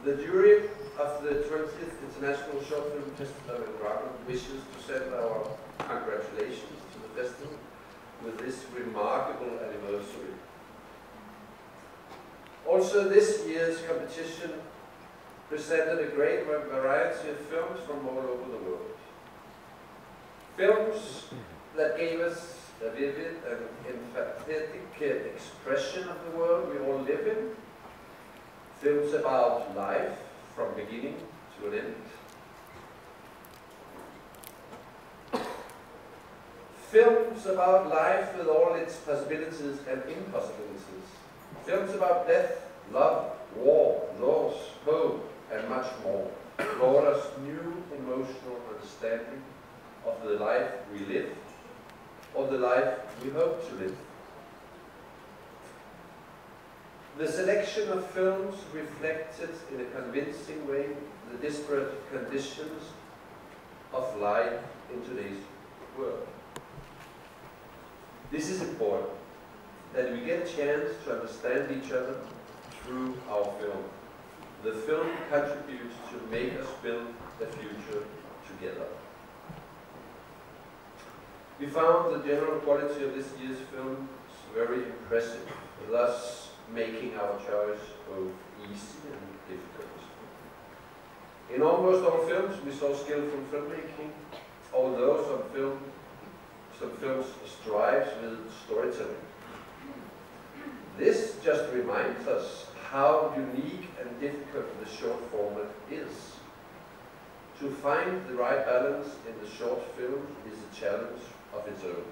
The jury of the 20th International Short Film Festival in Prague wishes to send our congratulations to the festival with this remarkable anniversary. Also, this year's competition presented a great variety of films from all over the world. Films that gave us a vivid and emphatic expression of the world we all live in. Films about life from beginning to an end. Films about life with all its possibilities and impossibilities. Films about death, love, war, loss, hope, and much more brought us new emotional understanding of the life we live, or the life we hope to live. The selection of films reflected in a convincing way the disparate conditions of life in today's world. This is important, that we get a chance to understand each other through our film. The film contributes to make us build the future together. We found the general quality of this year's films very impressive, thus making our choice both easy and difficult. In almost all films we saw skillful filmmaking, although some films strives with storytelling. This just reminds us how unique and difficult the short format is. To find the right balance in the short film is a challenge of its own.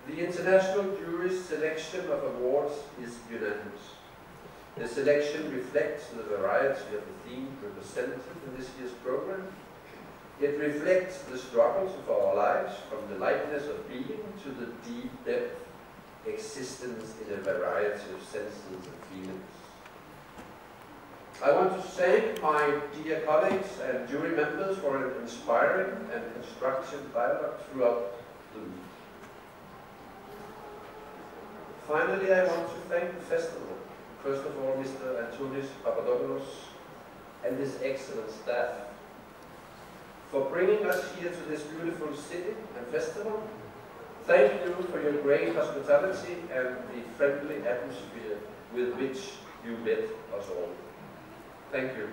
The international jury's selection of awards is unanimous. The selection reflects the variety of the themes represented in this year's program. It reflects the struggles of our lives, from the lightness of being to the deep depth existence in a variety of senses and feelings. I want to thank my dear colleagues and jury members for an inspiring and constructive dialogue throughout the week. Finally, I want to thank the festival, first of all Mr. Antonis Papadopoulos and his excellent staff, for bringing us here to this beautiful city and festival. Thank you for your great hospitality and the friendly atmosphere with which you met us all. Thank you.